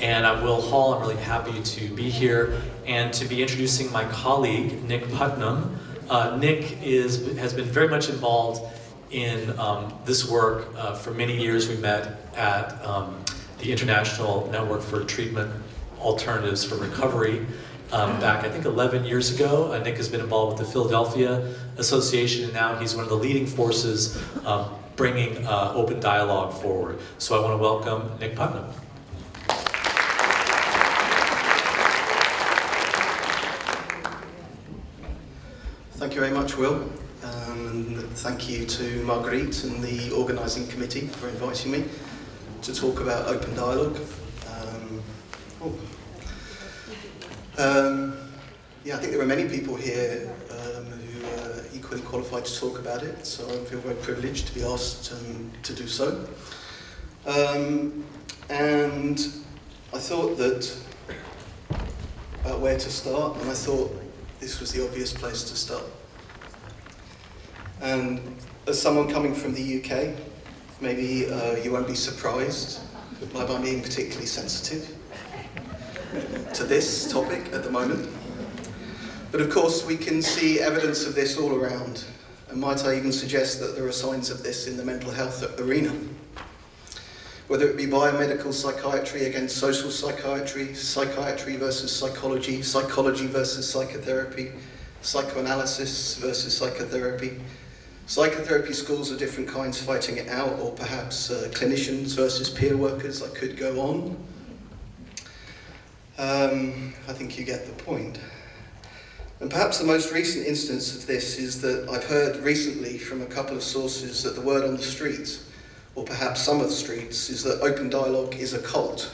And I'm Will Hall. I'm really happy to be here and to be introducing my colleague, Nick Putman. Nick has been very much involved in this work for many years. We met at the International Network for Treatment Alternatives for Recovery back, I think, 11 years ago. Nick has been involved with the Philadelphia Association, and now he's one of the leading forces bringing open dialogue forward. So I want to welcome Nick Putman. Thank you very much, Will. And thank you to Marguerite and the organising committee for inviting me to talk about open dialogue. Yeah, I think there are many people here who are equally qualified to talk about it, so I feel very privileged to be asked to do so. And I thought that about where to start, and I thought this was the obvious place to start. And as someone coming from the UK, maybe you won't be surprised by my being particularly sensitive to this topic at the moment. But of course, we can see evidence of this all around. And might I even suggest that there are signs of this in the mental health arena. Whether it be biomedical psychiatry against social psychiatry, psychiatry versus psychology, psychology versus psychotherapy, psychoanalysis versus psychotherapy, psychotherapy schools of different kinds fighting it out, or perhaps clinicians versus peer workers. I could go on. I think you get the point. And perhaps the most recent instance of this is that I've heard recently from a couple of sources that the word on the street, or perhaps some of the streets, is that open dialogue is a cult.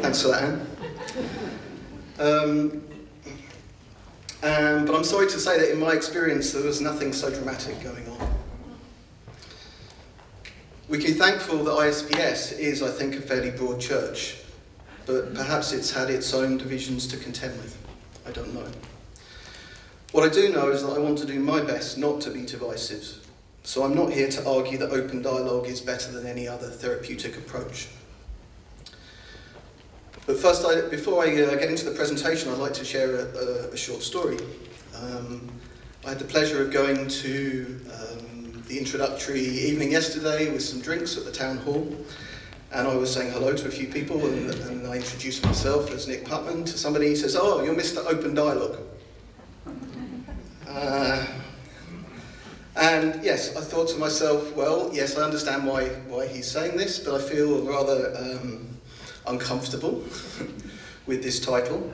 Thanks for that, Anne. But I'm sorry to say that in my experience there was nothing so dramatic going on. We can be thankful that ISPS is, I think, a fairly broad church, but perhaps it's had its own divisions to contend with. I don't know. What I do know is that I want to do my best not to be divisive, so I'm not here to argue that open dialogue is better than any other therapeutic approach. But first, before I get into the presentation, I'd like to share a short story. I had the pleasure of going to the introductory evening yesterday with some drinks at the town hall, and I was saying hello to a few people, and I introduced myself as Nick Putman to somebody. He says, "Oh, you're Mr. Open Dialogue." And yes, I thought to myself, well, yes, I understand why he's saying this, but I feel rather uncomfortable with this title,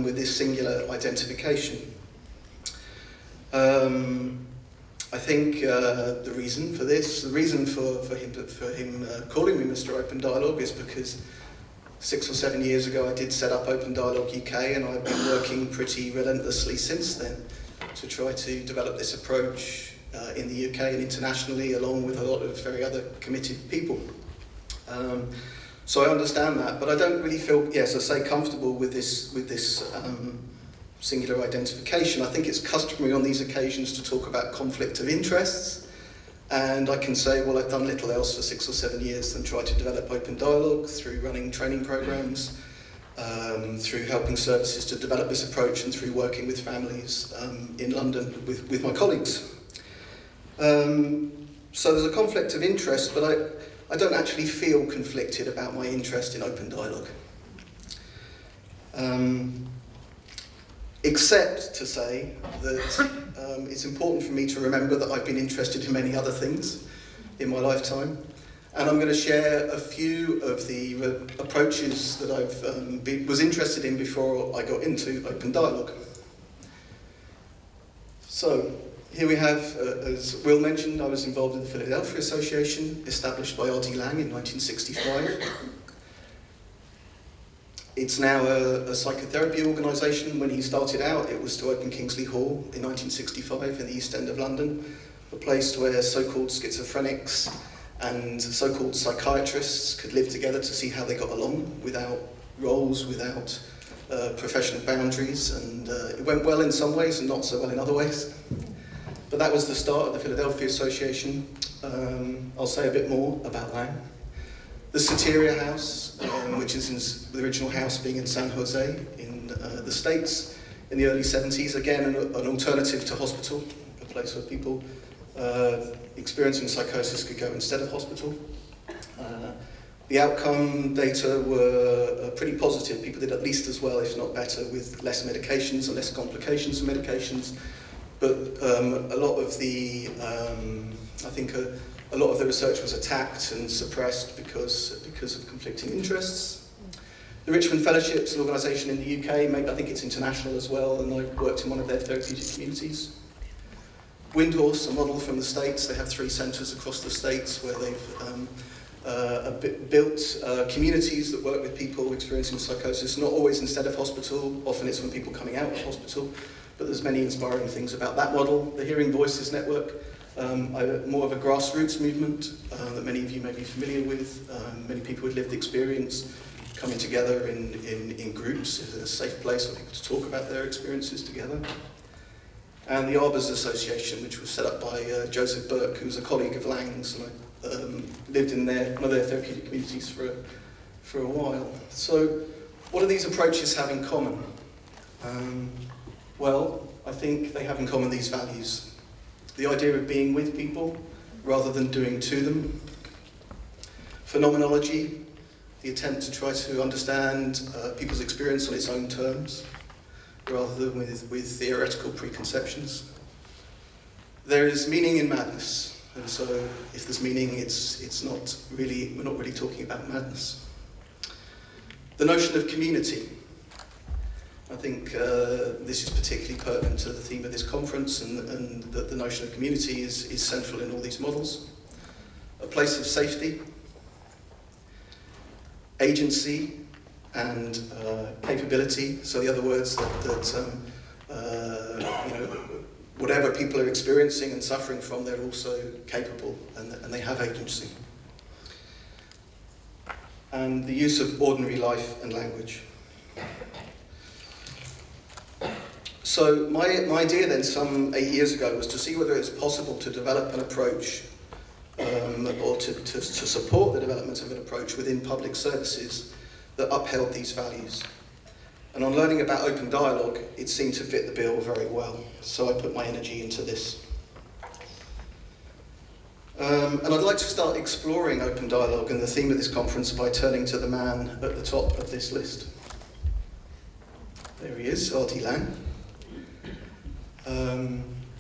with this singular identification. I think the reason for this, the reason for him calling me Mr. Open Dialogue is because 6 or 7 years ago I did set up Open Dialogue UK, and I've been working pretty relentlessly since then to try to develop this approach in the UK and internationally, along with a lot of very other committed people. So I understand that, but I don't really feel, yes, I say, comfortable with this singular identification. I think it's customary on these occasions to talk about conflict of interests, and I can say, well, I've done little else for 6 or 7 years than try to develop open dialogue through running training programs, through helping services to develop this approach, and through working with families in London with my colleagues. So there's a conflict of interest, but I don't actually feel conflicted about my interest in open dialogue. Except to say that it's important for me to remember that I've been interested in many other things in my lifetime, and I'm going to share a few of the approaches that I was interested in before I got into open dialogue. So here we have, as Will mentioned, I was involved in the Philadelphia Association, established by R.D. Laing in 1965. It's now a psychotherapy organisation. When he started out, it was to open Kingsley Hall in 1965 in the East End of London, a place where so-called schizophrenics and so-called psychiatrists could live together to see how they got along without roles, without professional boundaries, and it went well in some ways and not so well in other ways. But that was the start of the Philadelphia Association. I'll say a bit more about Lang. The Soteria House, which is the original house being in San Jose in the States in the early 70s. Again, an alternative to hospital, a place where people experiencing psychosis could go instead of hospital. The outcome data were pretty positive. People did at least as well, if not better, with less medications and less complications of medications. But a lot of the, I think a lot of the research was attacked and suppressed because of conflicting interests. The Richmond Fellowships, an organisation in the UK, I think it's international as well, and I worked in one of their therapeutic communities. Windhorse, a model from the States, they have 3 centres across the States where they've built communities that work with people experiencing psychosis, not always instead of hospital, often it's when people coming out of hospital, but there's many inspiring things about that model. The Hearing Voices Network, more of a grassroots movement that many of you may be familiar with, many people with lived experience coming together in groups, it's a safe place for people to talk about their experiences together. And the Arbors Association, which was set up by Joseph Burke, who's a colleague of Lang's, and I lived in one of their therapeutic communities for a while. So, what do these approaches have in common? Well, I think they have in common these values. The idea of being with people rather than doing to them. Phenomenology, the attempt to try to understand people's experience on its own terms, rather than with theoretical preconceptions. There is meaning in madness, and so if there's meaning, we're not really talking about madness. The notion of community. I think this is particularly pertinent to the theme of this conference, and that the notion of community is central in all these models. A place of safety, agency, and capability. So the other words that whatever people are experiencing and suffering from, they're also capable and they have agency. And the use of ordinary life and language. So my idea then, some 8 years ago, was to see whether it's possible to develop an approach or to support the development of an approach within public services that upheld these values. And on learning about open dialogue, it seemed to fit the bill very well. So I put my energy into this. And I'd like to start exploring open dialogue and the theme of this conference by turning to the man at the top of this list. There he is, R.D. Lang.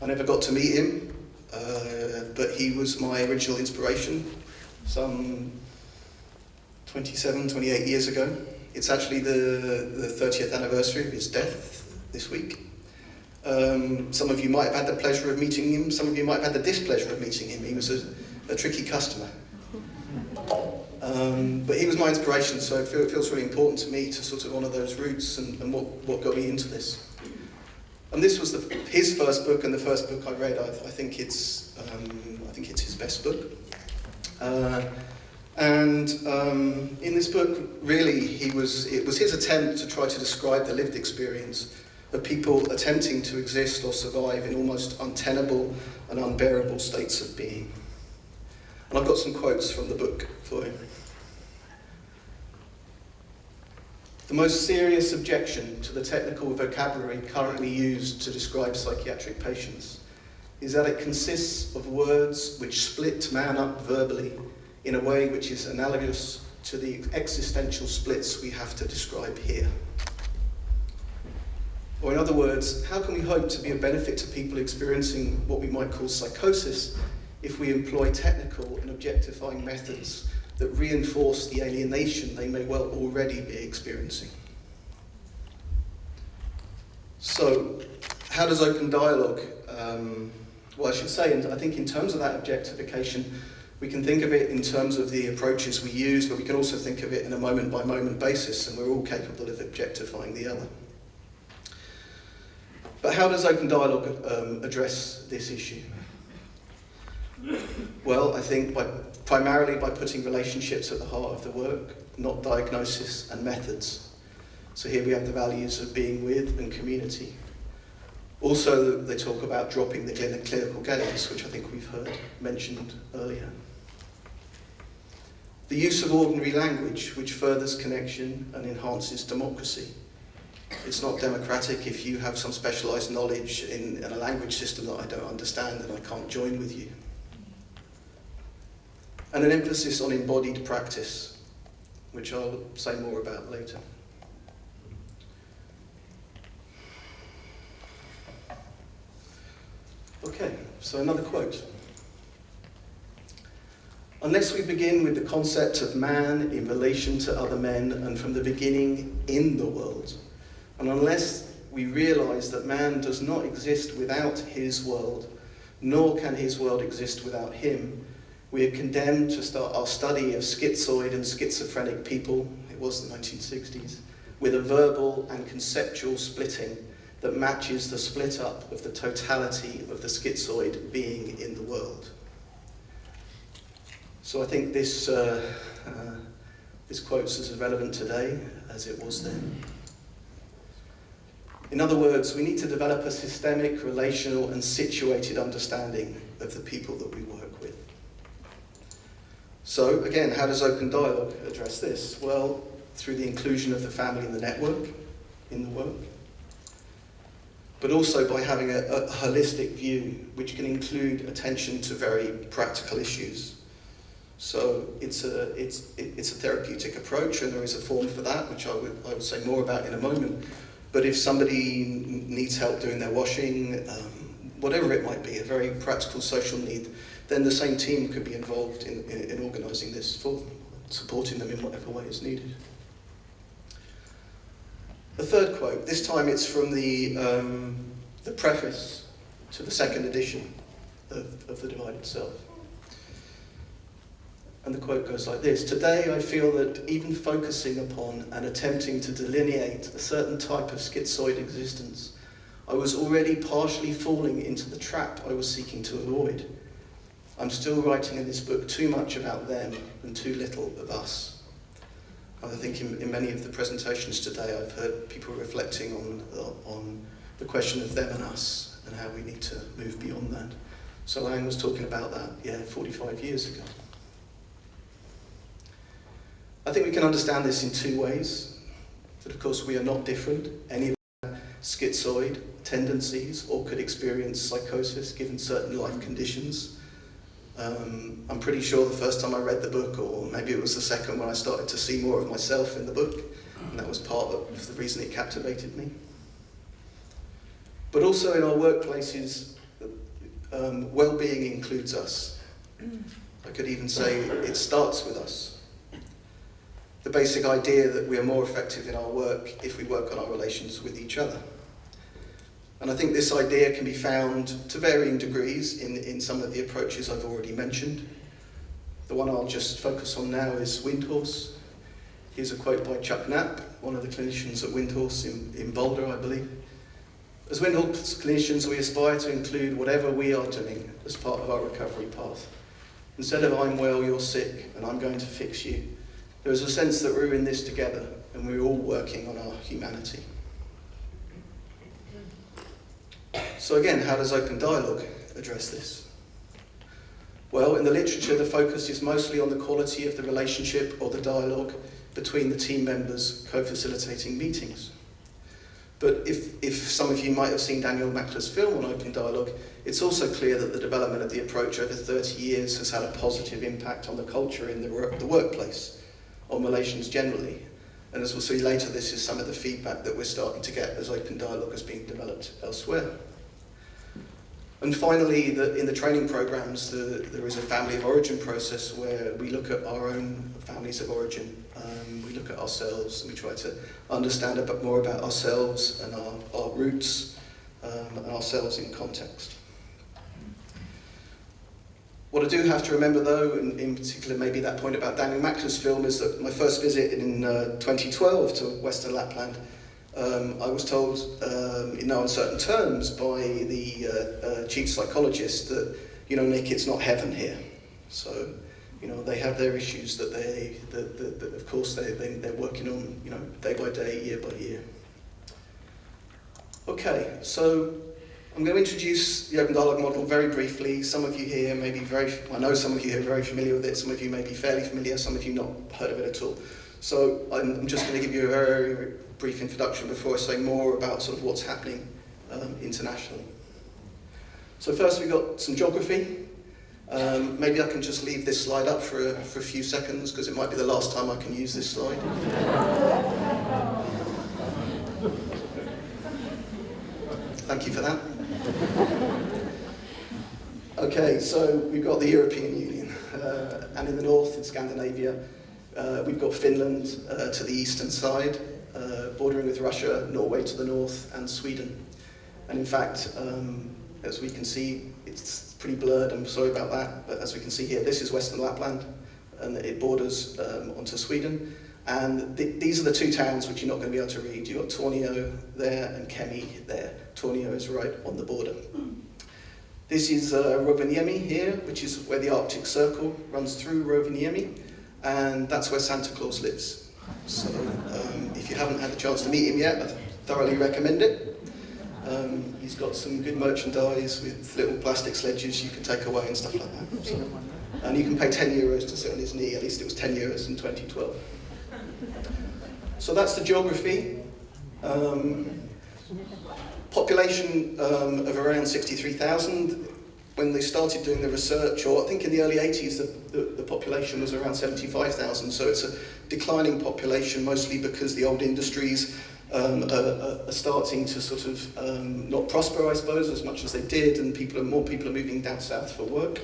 I never got to meet him, but he was my original inspiration some 27, 28 years ago. It's actually the 30th anniversary of his death this week. Some of you might have had the pleasure of meeting him, some of you might have had the displeasure of meeting him. He was a tricky customer. But he was my inspiration, so it feels really important to me to sort of honour those roots and what got me into this. And this was his first book, and the first book I read. I think it's his best book. And in this book, really, it was his attempt to try to describe the lived experience of people attempting to exist or survive in almost untenable and unbearable states of being. And I've got some quotes from the book for him. The most serious objection to the technical vocabulary currently used to describe psychiatric patients is that it consists of words which split man up verbally in a way which is analogous to the existential splits we have to describe here. Or in other words, how can we hope to be a benefit to people experiencing what we might call psychosis if we employ technical and objectifying methods that reinforce the alienation they may well already be experiencing? So, how does open dialogue, well, I should say, and I think in terms of that objectification, we can think of it in terms of the approaches we use, but we can also think of it in a moment-by-moment basis, and we're all capable of objectifying the other. But how does open dialogue address this issue? Well, I think primarily by putting relationships at the heart of the work, not diagnosis and methods. So here we have the values of being with and community. Also, they talk about dropping the clinical gaze, which I think we've heard mentioned earlier. The use of ordinary language, which furthers connection and enhances democracy. It's not democratic if you have some specialised knowledge in a language system that I don't understand and I can't join with you. And an emphasis on embodied practice, which I'll say more about later. Okay, so another quote. Unless we begin with the concept of man in relation to other men and from the beginning in the world, and unless we realise that man does not exist without his world, nor can his world exist without him, we are condemned to start our study of schizoid and schizophrenic people, it was the 1960s, with a verbal and conceptual splitting that matches the split up of the totality of the schizoid being in the world. So I think this quote's as relevant today as it was then. In other words, we need to develop a systemic, relational and situated understanding of the people that we work with. So again, how does open dialogue address this? Well, through the inclusion of the family in the network, in the work, but also by having a holistic view which can include attention to very practical issues. So it's a therapeutic approach, and there is a form for that, which I would say more about in a moment. But if somebody needs help doing their washing, whatever it might be, a very practical social need, then the same team could be involved in organising this for them, supporting them in whatever way is needed. The third quote, this time it's from the preface to the second edition of The Divided Self. And the quote goes like this: "Today I feel that even focusing upon and attempting to delineate a certain type of schizoid existence, I was already partially falling into the trap I was seeking to avoid. I'm still writing in this book too much about them and too little of us." And I think in many of the presentations today I've heard people reflecting on the question of them and us and how we need to move beyond that. So Lang was talking about that, 45 years ago. I think we can understand this in two ways. That of course we are not different. Any of us have schizoid tendencies or could experience psychosis given certain life conditions. I'm pretty sure the first time I read the book, or maybe it was the second, when I started to see more of myself in the book, and that was part of the reason it captivated me. But also in our workplaces, well-being includes us. I could even say it starts with us. The basic idea that we are more effective in our work if we work on our relations with each other. And I think this idea can be found to varying degrees in some of the approaches I've already mentioned. The one I'll just focus on now is Windhorse. Here's a quote by Chuck Knapp, one of the clinicians at Windhorse in Boulder, I believe. "As Windhorse clinicians, we aspire to include whatever we are doing as part of our recovery path. Instead of I'm well, you're sick, and I'm going to fix you, there is a sense that we're in this together, and we're all working on our humanity." So again, how does open dialogue address this? Well, in the literature, the focus is mostly on the quality of the relationship or the dialogue between the team members co-facilitating meetings. But if some of you might have seen Daniel Mackler's film on open dialogue, it's also clear that the development of the approach over 30 years has had a positive impact on the culture in the workplace, on relations generally. And as we'll see later, this is some of the feedback that we're starting to get as open dialogue is being developed elsewhere. And finally, in the training programs, there is a family of origin process where we look at our own families of origin. We look at ourselves and we try to understand a bit more about ourselves and our roots and ourselves in context. What I do have to remember though, and in particular maybe that point about Daniel Mackler's film, is that my first visit in 2012 to Western Lapland, I was told in no uncertain terms by the chief psychologist that, Nick, it's not heaven here. So, they have their issues that of course they're working on, day by day, year by year. Okay, so I'm going to introduce the open dialogue model very briefly. Some of you here may be I know some of you here are very familiar with it, some of you may be fairly familiar, some of you not heard of it at all. So I'm just going to give you a very, very brief introduction before I say more about sort of what's happening internationally. So first we've got some geography. Maybe I can just leave this slide up for a few seconds because it might be the last time I can use this slide. Thank you for that. Okay, so we've got the European Union, and in the north, in Scandinavia, we've got Finland to the eastern side, bordering with Russia, Norway to the north, and Sweden. And in fact, as we can see, it's pretty blurred, I'm sorry about that, but as we can see here, this is Western Lapland, and it borders onto Sweden. And these are the two towns which you're not going to be able to read. You've got Tornio there and Kemi there. Tornio is right on the border. This is Rovaniemi here, which is where the Arctic Circle runs through Rovaniemi, and that's where Santa Claus lives. So if you haven't had the chance to meet him yet, I thoroughly recommend it. He's got some good merchandise with little plastic sledges you can take away and stuff like that. So, and you can pay €10 to sit on his knee, at least it was €10 in 2012. So that's the geography. Population of around 63,000. When they started doing the research, or I think in the early 80s, the population was around 75,000. So it's a declining population, mostly because the old industries are starting to sort of not prosper, I suppose, as much as they did, and more people are moving down south for work.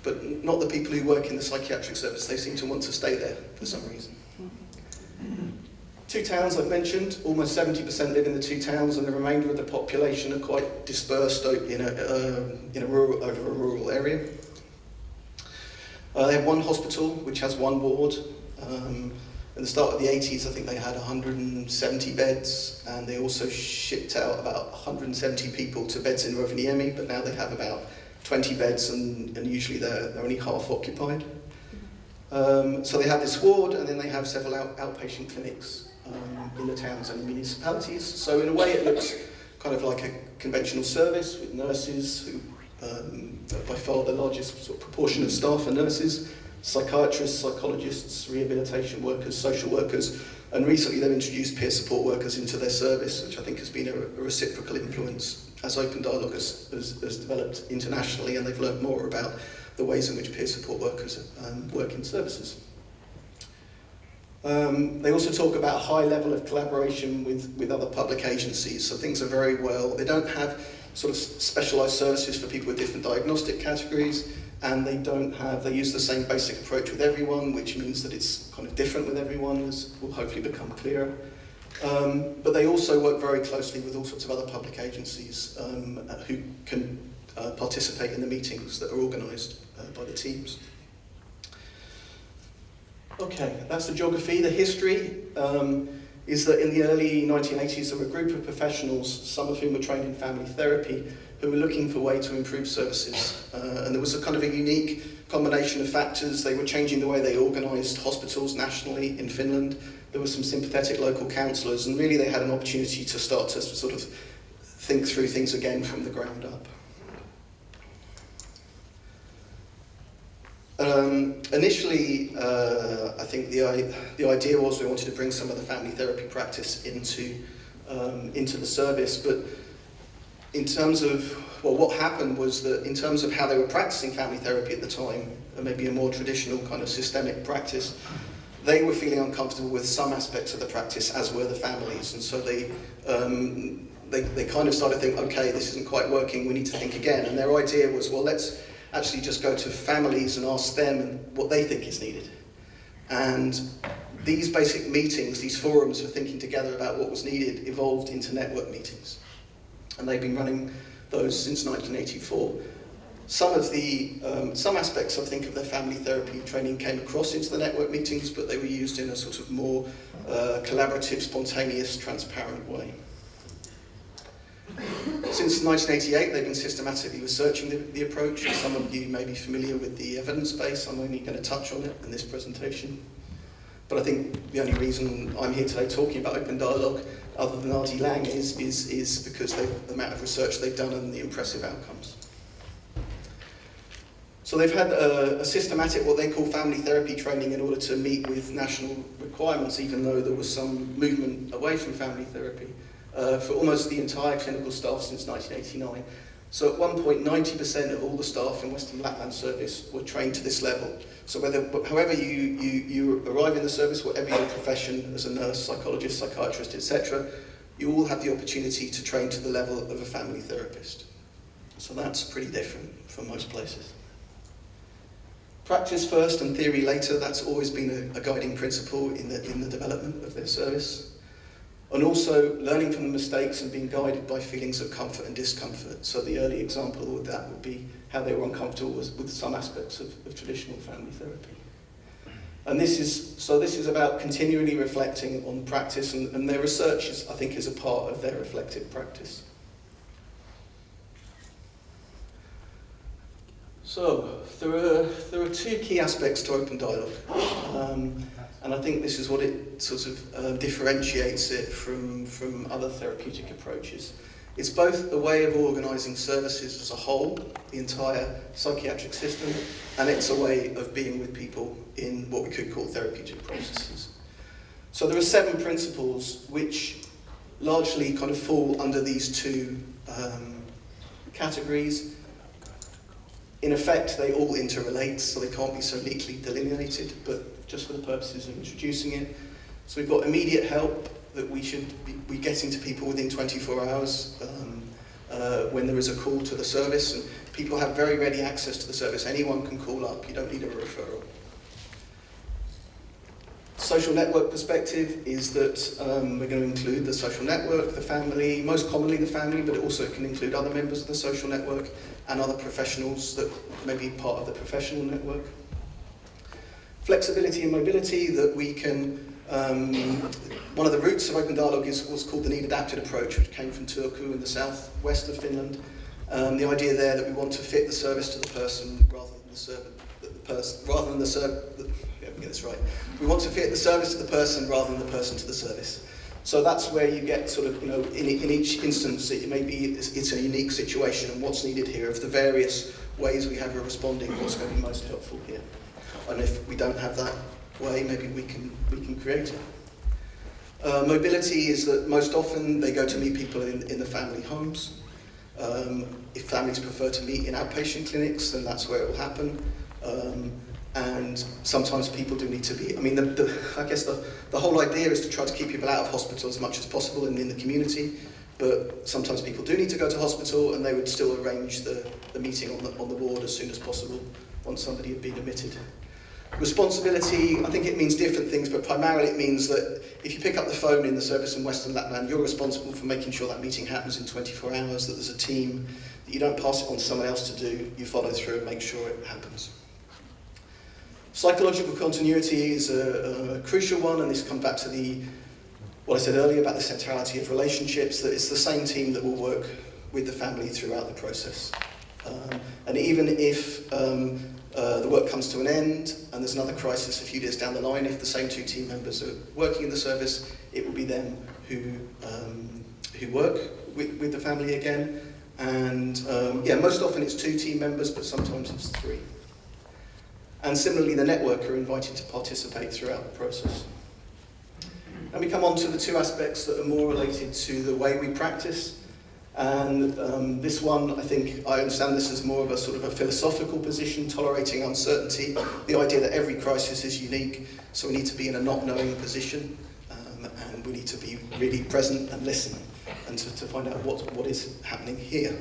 But not the people who work in the psychiatric service. They seem to want to stay there for some reason. Two towns I've mentioned, almost 70% live in the two towns, and the remainder of the population are quite dispersed over a rural area. They have one hospital which has one ward. At the start of the 80s, I think they had 170 beds, and they also shipped out about 170 people to beds in Rovaniemi, but now they have about 20 beds, and usually they're only half occupied. So they have this ward, and then they have several outpatient clinics in the towns and the municipalities. So in a way it looks kind of like a conventional service with nurses, who by far the largest sort of proportion of staff are nurses, psychiatrists, psychologists, rehabilitation workers, social workers, and recently they've introduced peer support workers into their service, which I think has been a reciprocal influence as open dialogue has developed internationally, and they've learned more about the ways in which peer support workers work in services. They also talk about a high level of collaboration with other public agencies, so things are very well. They don't have sort of specialised services for people with different diagnostic categories, and they use the same basic approach with everyone, which means that it's kind of different with everyone, as will hopefully become clearer. But they also work very closely with all sorts of other public agencies who can participate in the meetings that are organised by the teams. Okay, that's the geography. The history is that in the early 1980s there were a group of professionals, some of whom were trained in family therapy, who were looking for a way to improve services. And there was a kind of a unique combination of factors. They were changing the way they organised hospitals nationally in Finland. There were some sympathetic local councillors, and really they had an opportunity to start to sort of think through things again from the ground up. Initially, I think the idea was we wanted to bring some of the family therapy practice into the service, but in terms of, well, what happened was that in terms of how they were practicing family therapy at the time, maybe a more traditional kind of systemic practice, they were feeling uncomfortable with some aspects of the practice, as were the families, and so they kind of started to think, okay, this isn't quite working, we need to think again. And their idea was, well, let's actually just go to families and ask them what they think is needed. And these basic meetings, these forums for thinking together about what was needed, evolved into network meetings. And they've been running those since 1984. Some aspects, I think, of their family therapy training came across into the network meetings, but they were used in a sort of more collaborative, spontaneous, transparent way. Since 1988, they've been systematically researching the approach. Some of you may be familiar with the evidence base. I'm only going to touch on it in this presentation. But I think the only reason I'm here today talking about open dialogue, other than R.D. Lang, is because the amount of research they've done and the impressive outcomes. So they've had a systematic, what they call family therapy training in order to meet with national requirements, even though there was some movement away from family therapy, for almost the entire clinical staff since 1989. So at one point, 90% of all the staff in Western Lapland service were trained to this level. So however you arrive in the service, whatever your profession as a nurse, psychologist, psychiatrist, etc., you all have the opportunity to train to the level of a family therapist. So that's pretty different from most places. Practice first and theory later, that's always been a guiding principle in the development of their service. And also learning from the mistakes and being guided by feelings of comfort and discomfort. So the early example of that would be how they were uncomfortable with some aspects of traditional family therapy. And this is about continually reflecting on practice, and their research, I think, is a part of their reflective practice. So, there are two key aspects to open dialogue, and I think this is what it sort of differentiates it from other therapeutic approaches. It's both a way of organising services as a whole, the entire psychiatric system, and it's a way of being with people in what we could call therapeutic processes. So there are 7 principles which largely kind of fall under these two categories. In effect, they all interrelate, so they can't be so neatly delineated, but just for the purposes of introducing it. So we've got immediate help that we should be getting to people within 24 hours when there is a call to the service, and people have very ready access to the service. Anyone can call up, you don't need a referral. Social network perspective is that we're going to include the social network, the family, most commonly the family, but it also can include other members of the social network and other professionals that may be part of the professional network. Flexibility and mobility, that we can, one of the roots of open dialogue is what's called the need-adapted approach, which came from Turku in the southwest of Finland. The idea there that we want to fit the service to the person rather than the servant, we want to fit the service to the person rather than the person to the service. So that's where you get sort of, in each instance, it may be it's a unique situation, and what's needed here of the various ways we have of responding, what's going to be most helpful here. And if we don't have that way, maybe we can create it. Mobility is that most often they go to meet people in the family homes. If families prefer to meet in outpatient clinics, then that's where it will happen. And sometimes people do need to be, I guess the whole idea is to try to keep people out of hospital as much as possible and in the community, but sometimes people do need to go to hospital, and they would still arrange the meeting on the ward as soon as possible once somebody had been admitted. Responsibility, I think it means different things, but primarily it means that if you pick up the phone in the service in Western Lapland, you're responsible for making sure that meeting happens in 24 hours, that there's a team, that you don't pass it on to someone else to do, you follow through and make sure it happens. Psychological continuity is a crucial one, and this comes back to what I said earlier about the centrality of relationships, that it's the same team that will work with the family throughout the process. And even if the work comes to an end and there's another crisis a few years down the line, if the same 2 team members are working in the service, it will be them who work with the family again. And most often it's 2 team members, but sometimes it's 3. And similarly, the network are invited to participate throughout the process. And we come on to the 2 aspects that are more related to the way we practice. And this one, I understand this as more of a sort of a philosophical position, tolerating uncertainty, the idea that every crisis is unique, so we need to be in a not knowing position, and we need to be really present and listen, and to find out what is happening here.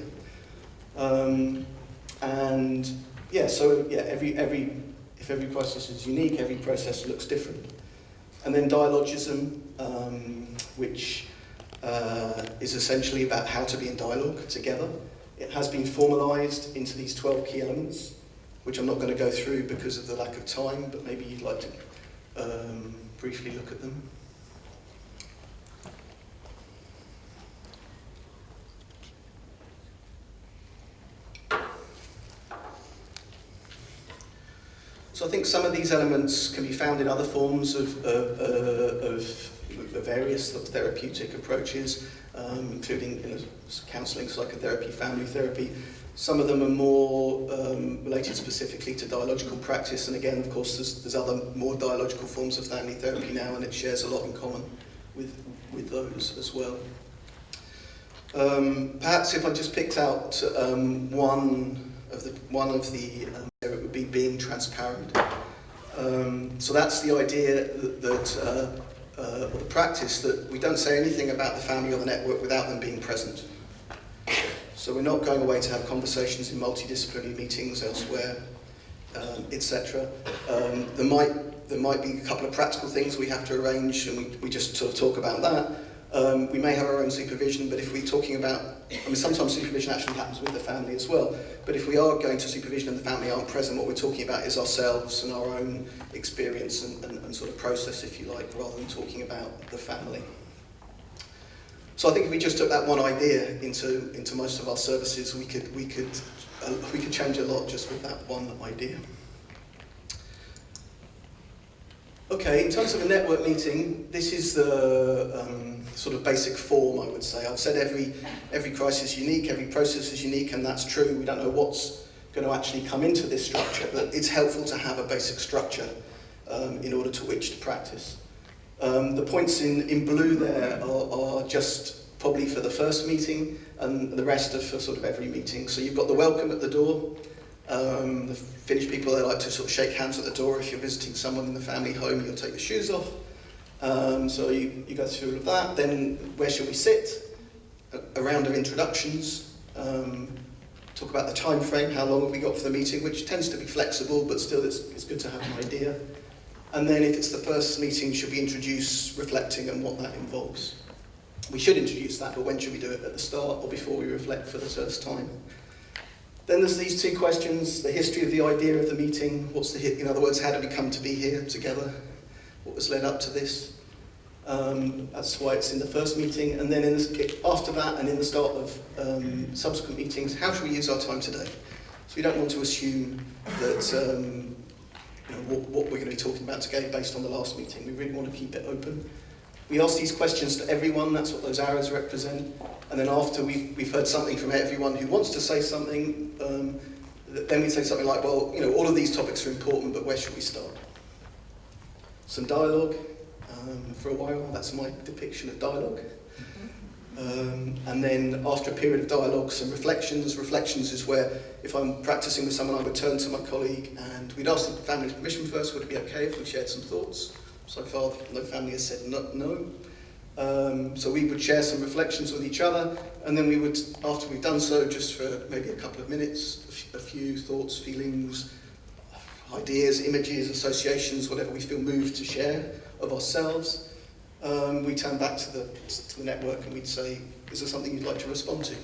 If every crisis is unique, every process looks different. And then dialogism, which is essentially about how to be in dialogue together. It has been formalised into these 12 key elements, which I'm not going to go through because of the lack of time, but maybe you'd like to briefly look at them. So So I think some of these elements can be found in other forms of various therapeutic approaches, including counselling, psychotherapy, family therapy. Some of them are more related specifically to dialogical practice, and again, of course, there's other more dialogical forms of family therapy now, and it shares a lot in common with those as well. Perhaps if I just picked out one of the it would be being transparent. So that's the idea that or the practice that we don't say anything about the family or the network without them being present. So we're not going away to have conversations in multidisciplinary meetings elsewhere, etc. There might be a couple of practical things we have to arrange, and we just sort of talk about that. We may have our own supervision, but if we're talking about, sometimes supervision actually happens with the family as well, but if we are going to supervision and the family aren't present, what we're talking about is ourselves and our own experience and sort of process, if you like, rather than talking about the family. So I think if we just took that one idea into most of our services, we could change a lot just with that one idea. Okay, in terms of a network meeting, this is the sort of basic form, I would say. I've said every crisis is unique, every process is unique, and that's true. We don't know what's going to actually come into this structure, but it's helpful to have a basic structure in order to which to practice. The points in blue there are just probably for the first meeting, and the rest are for sort of every meeting. So you've got the welcome at the door. The Finnish people, they like to sort of shake hands at the door. If you're visiting someone in the family home, you'll take your shoes off. So you go through all of that. Then where should we sit? A round of introductions. Talk about the time frame, how long have we got for the meeting, which tends to be flexible, but still it's good to have an idea. And then if it's the first meeting, should we introduce reflecting and what that involves? We should introduce that, but when should we do it? At the start or before we reflect for the first time? Then there's these two questions: the history of the idea of the meeting. In other words, how did we come to be here together? What was led up to this? That's why it's in the first meeting. And then after that and in the start of subsequent meetings, how should we use our time today? So we don't want to assume that what we're going to be talking about today based on the last meeting. We really want to keep it open. We ask these questions to everyone. That's what those arrows represent. And then after we've heard something from everyone who wants to say something, then we say something like, well, all of these topics are important, but where should we start? Some dialogue. For a while, that's my depiction of dialogue. And then after a period of dialogue, some reflections. Reflections is where, if I'm practicing with someone, I would turn to my colleague and we'd ask the family's permission first. Would it be okay if we shared some thoughts? So far, no family has said no. So we would share some reflections with each other, and then we would, after we've done so, just for maybe a couple of minutes, a few thoughts, feelings, ideas, images, associations, whatever we feel moved to share of ourselves, we turn back to the network and we'd say, is there something you'd like to respond to?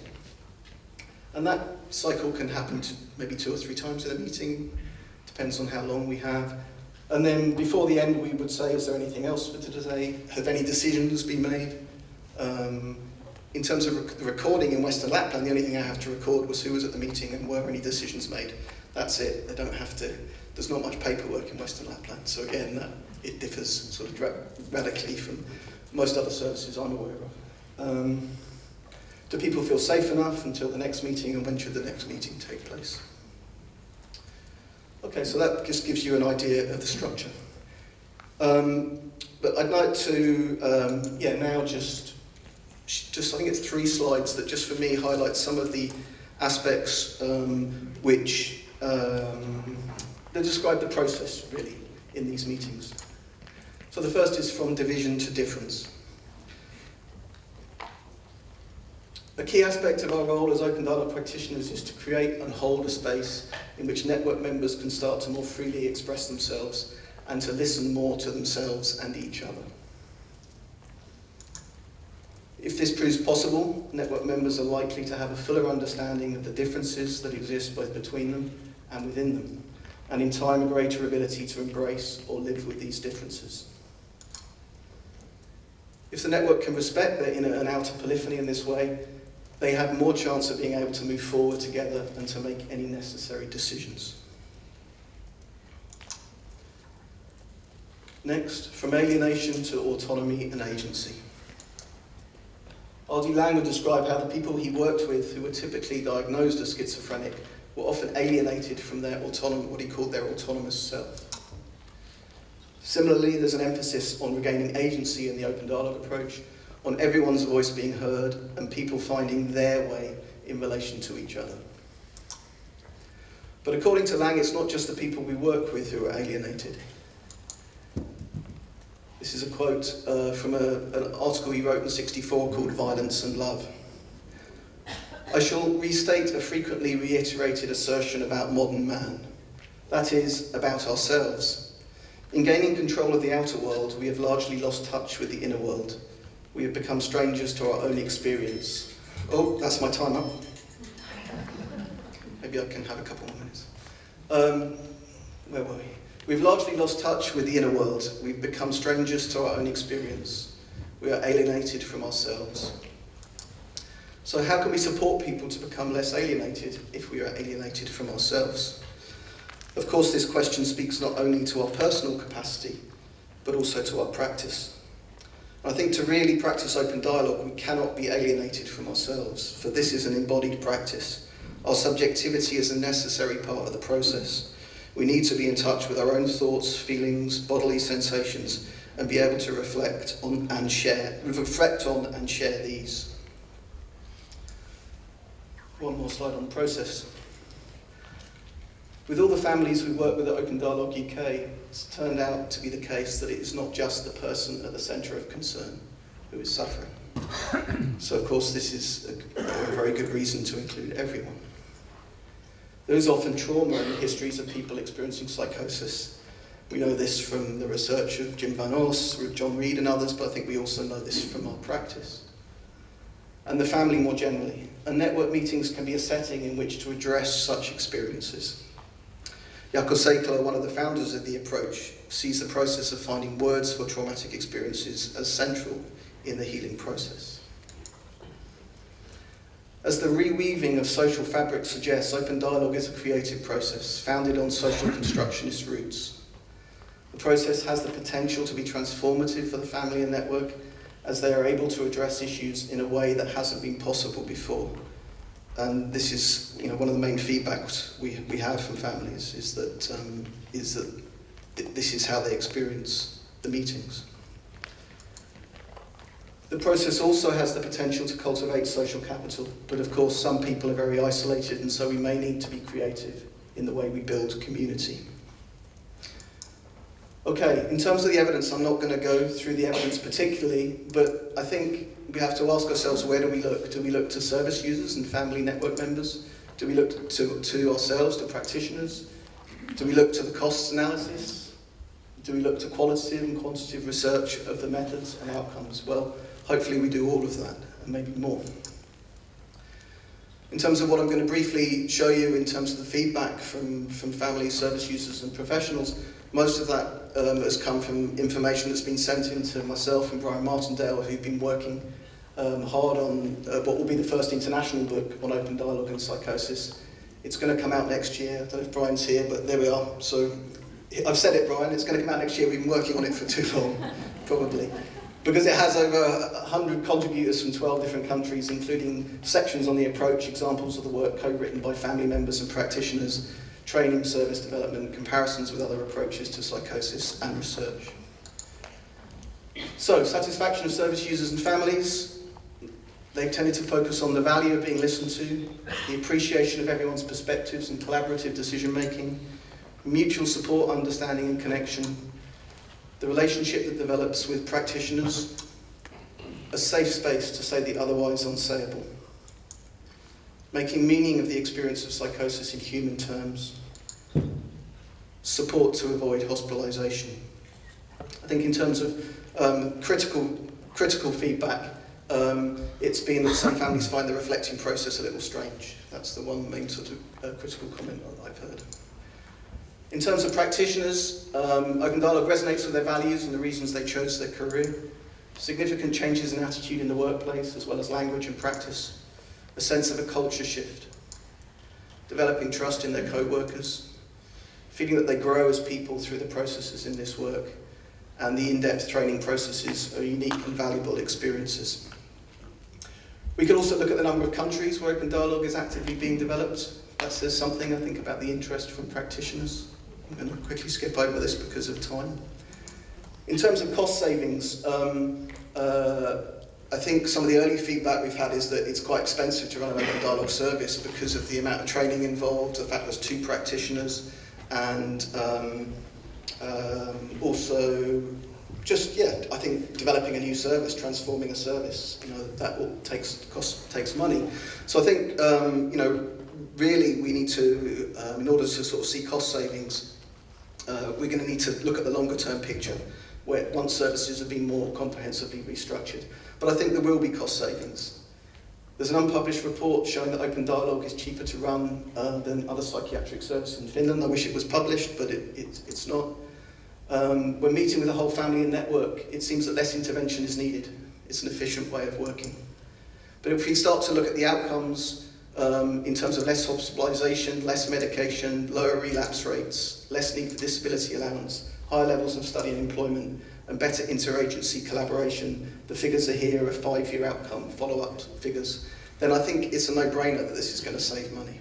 And that cycle can happen maybe 2 or 3 times in a meeting, depends on how long we have. And then before the end, we would say, is there anything else for today? Have any decisions been made? In terms of the recording in Western Lapland, the only thing I have to record was who was at the meeting and were any decisions made. That's it. They don't have to. There's not much paperwork in Western Lapland. So again, it differs sort of radically from most other services I'm aware of. Do people feel safe enough until the next meeting, and when should the next meeting take place? Okay, so that just gives you an idea of the structure. But I'd like to, now just I think it's 3 slides that just for me highlight some of the aspects which they describe the process really in these meetings. So the first is from division to difference. A key aspect of our role as open dialogue practitioners is to create and hold a space in which network members can start to more freely express themselves and to listen more to themselves and each other. If this proves possible, network members are likely to have a fuller understanding of the differences that exist both between them and within them, and in time a greater ability to embrace or live with these differences. If the network can respect their inner and outer polyphony in this way, they have more chance of being able to move forward together and to make any necessary decisions. Next, from alienation to autonomy and agency. R.D. Laing would describe how the people he worked with, who were typically diagnosed as schizophrenic, were often alienated from their autonomy, what he called their autonomous self. Similarly, there's an emphasis on regaining agency in the open dialogue approach, on everyone's voice being heard, and people finding their way in relation to each other. But according to Laing, it's not just the people we work with who are alienated. This is a quote from an article he wrote in '64 called Violence and Love. I shall restate a frequently reiterated assertion about modern man. That is, about ourselves. In gaining control of the outer world, we have largely lost touch with the inner world. We have become strangers to our own experience. Oh, that's my time up. Maybe I can have a couple more minutes. Where were we? We've largely lost touch with the inner world. We've become strangers to our own experience. We are alienated from ourselves. So how can we support people to become less alienated if we are alienated from ourselves? Of course, this question speaks not only to our personal capacity, but also to our practice. I think to really practice open dialogue, we cannot be alienated from ourselves, for this is an embodied practice. Our subjectivity is a necessary part of the process. We need to be in touch with our own thoughts, feelings, bodily sensations, and be able to reflect on and share these. One more slide on process. With all the families we work with at Open Dialogue UK, it's turned out to be the case that it is not just the person at the centre of concern who is suffering. So of course this is a very good reason to include everyone. There is often trauma in the histories of people experiencing psychosis. We know this from the research of Jim Van Os, John Reed and others, but I think we also know this from our practice. And the family more generally. And network meetings can be a setting in which to address such experiences. Jaakko Seikler, one of the founders of the approach, sees the process of finding words for traumatic experiences as central in the healing process. As the reweaving of social fabric suggests, open dialogue is a creative process founded on social constructionist roots. The process has the potential to be transformative for the family and network as they are able to address issues in a way that hasn't been possible before. And this is, one of the main feedbacks we have from families is that this is how they experience the meetings. The process also has the potential to cultivate social capital, but of course some people are very isolated, and so we may need to be creative in the way we build community. Okay, in terms of the evidence, I'm not going to go through the evidence particularly, but I think we have to ask ourselves, where do we look? Do we look to service users and family network members? Do we look to ourselves, to practitioners? Do we look to the costs analysis? Do we look to qualitative and quantitative research of the methods and outcomes? Well, hopefully we do all of that, and maybe more. In terms of what I'm going to briefly show you in terms of the feedback from families, service users and professionals, most of that has come from information that's been sent in to myself and Brian Martindale, who've been working hard on what will be the first international book on open dialogue and psychosis. It's going to come out next year. I don't know if Brian's here, but there we are. So I've said it, Brian, it's going to come out next year. We've been working on it for too long, probably. Because it has over 100 contributors from 12 different countries, including sections on the approach, examples of the work co-written by family members and practitioners, training, service development, comparisons with other approaches to psychosis and research. So, satisfaction of service users and families. They've tended to focus on the value of being listened to, the appreciation of everyone's perspectives and collaborative decision-making, mutual support, understanding and connection, the relationship that develops with practitioners, a safe space to say the otherwise unsayable, making meaning of the experience of psychosis in human terms, support to avoid hospitalisation. I think in terms of critical feedback, it's been that some families find the reflecting process a little strange. That's the one main sort of critical comment that I've heard. In terms of practitioners, open dialogue resonates with their values and the reasons they chose their career. Significant changes in attitude in the workplace, as well as language and practice. A sense of a culture shift. Developing trust in their co-workers. Feeling that they grow as people through the processes in this work. and the in-depth training processes are unique and valuable experiences. We can also look at the number of countries where open dialogue is actively being developed. That says something, I think, about the interest from practitioners. I'm going to quickly skip over this because of time. In terms of cost savings, I think some of the early feedback we've had is that it's quite expensive to run an open dialogue service because of the amount of training involved, the fact there's 2 practitioners, and also just, I think developing a new service, transforming a service, that all takes money. So I think, really we need to, in order to sort of see cost savings, we're going to need to look at the longer term picture, where once services have been more comprehensively restructured. But I think there will be cost savings. There's an unpublished report showing that open dialogue is cheaper to run than other psychiatric services in Finland. I wish it was published, but it's not. When meeting with the whole family and network, it seems that less intervention is needed. It's an efficient way of working. But if we start to look at the outcomes in terms of less hospitalisation, less medication, lower relapse rates, less need for disability allowance, higher levels of study and employment, and better interagency collaboration, the figures are here, a 5-year outcome, follow-up figures, then I think it's a no-brainer that this is going to save money.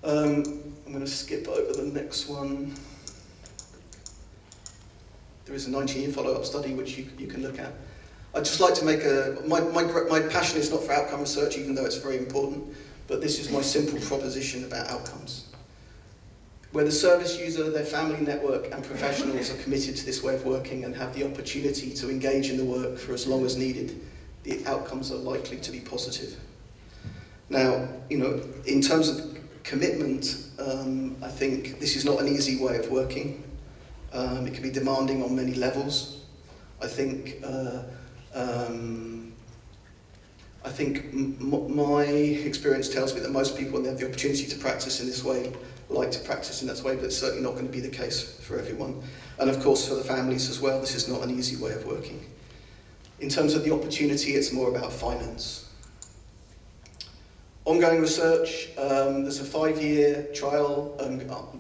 I'm going to skip over the next one. There is a 19-year follow-up study which you can look at. I'd just like to make my passion is not for outcome research, even though it's very important, but this is my simple proposition about outcomes. Where the service user, their family network and professionals are committed to this way of working and have the opportunity to engage in the work for as long as needed, the outcomes are likely to be positive. Now, in terms of commitment, I think this is not an easy way of working. It can be demanding on many levels. I think my experience tells me that most people, when they have the opportunity to practice in this way, like to practice in that way, but it's certainly not going to be the case for everyone. And of course for the families as well, this is not an easy way of working. In terms of the opportunity, it's more about finance. Ongoing research, there's a 5-year trial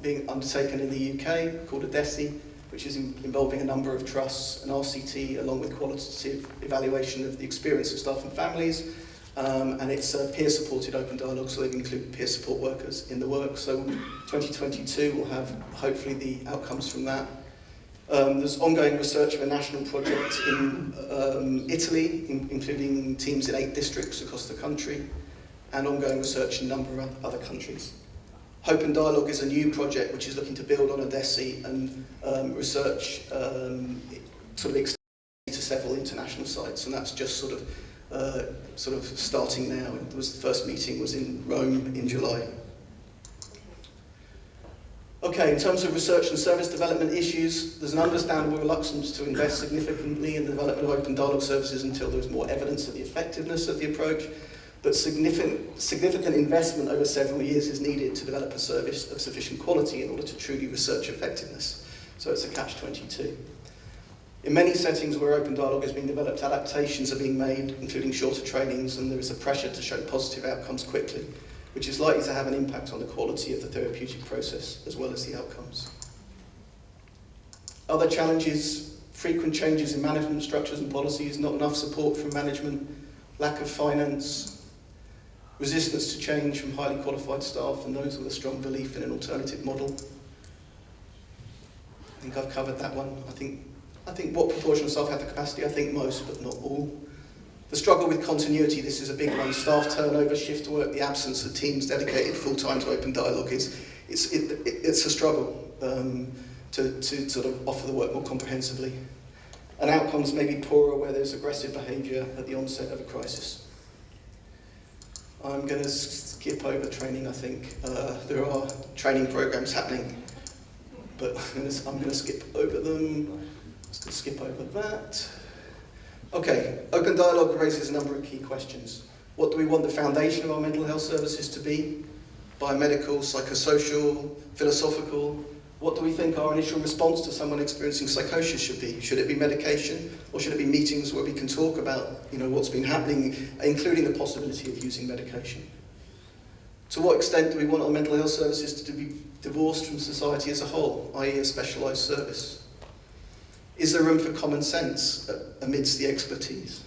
being undertaken in the UK called ADESI, which is involving a number of trusts and RCT, along with qualitative evaluation of the experience of staff and families. And it's a peer-supported open dialogue, so they've included peer support workers in the work. So 2022 will have, hopefully, the outcomes from that. There's ongoing research of a national project in Italy, including teams in 8 districts across the country, and ongoing research in a number of other countries. Hope and Dialogue is a new project which is looking to build on ADESI and research sort of extend to several international sites, and that's just sort of starting now. The first meeting was in Rome in July. Okay, in terms of research and service development issues, there's an understandable reluctance to invest significantly in the development of open dialogue services until there's more evidence of the effectiveness of the approach. But significant investment over several years is needed to develop a service of sufficient quality in order to truly research effectiveness. So it's a catch-22. In many settings where open dialogue is being developed, adaptations are being made, including shorter trainings, and there is a pressure to show positive outcomes quickly, which is likely to have an impact on the quality of the therapeutic process as well as the outcomes. Other challenges: frequent changes in management structures and policies, not enough support from management, lack of finance, resistance to change from highly qualified staff and those with a strong belief in an alternative model. I think I've covered that one. I think what proportion of staff have the capacity? I think most, but not all. The struggle with continuity, this is a big one. Staff turnover, shift work, the absence of teams dedicated full-time to open dialogue it's a struggle to sort of offer the work more comprehensively. And outcomes may be poorer where there's aggressive behaviour at the onset of a crisis. I'm going to skip over training, I think. There are training programs happening, but I'm going to skip over them. Just going to skip over that. Okay, open dialogue raises a number of key questions. What do we want the foundation of our mental health services to be? Biomedical, psychosocial, philosophical? What do we think our initial response to someone experiencing psychosis should be? Should it be medication, or should it be meetings where we can talk about, what's been happening, including the possibility of using medication? To what extent do we want our mental health services to be divorced from society as a whole, i.e. a specialised service? Is there room for common sense amidst the expertise?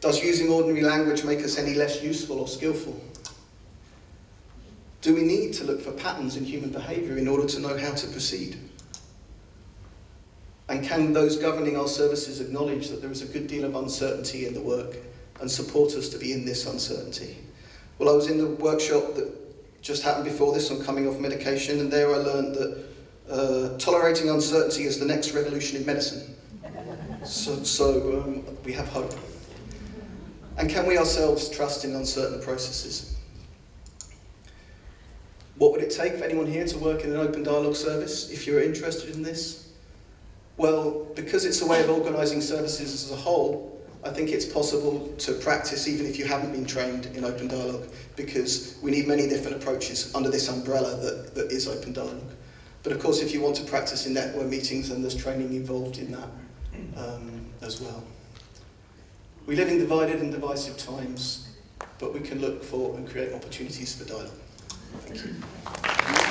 Does using ordinary language make us any less useful or skillful? Do we need to look for patterns in human behaviour in order to know how to proceed? And can those governing our services acknowledge that there is a good deal of uncertainty in the work and support us to be in this uncertainty? Well, I was in the workshop that just happened before this on coming off medication, and there I learned that tolerating uncertainty is the next revolution in medicine. So we have hope. And can we ourselves trust in uncertain processes? What would it take for anyone here to work in an open dialogue service if you're interested in this? Well, because it's a way of organising services as a whole, I think it's possible to practice even if you haven't been trained in open dialogue, because we need many different approaches under this umbrella that is open dialogue. But of course, if you want to practice in network meetings, then there's training involved in that as well. We live in divided and divisive times, but we can look for and create opportunities for dialogue. Thank you.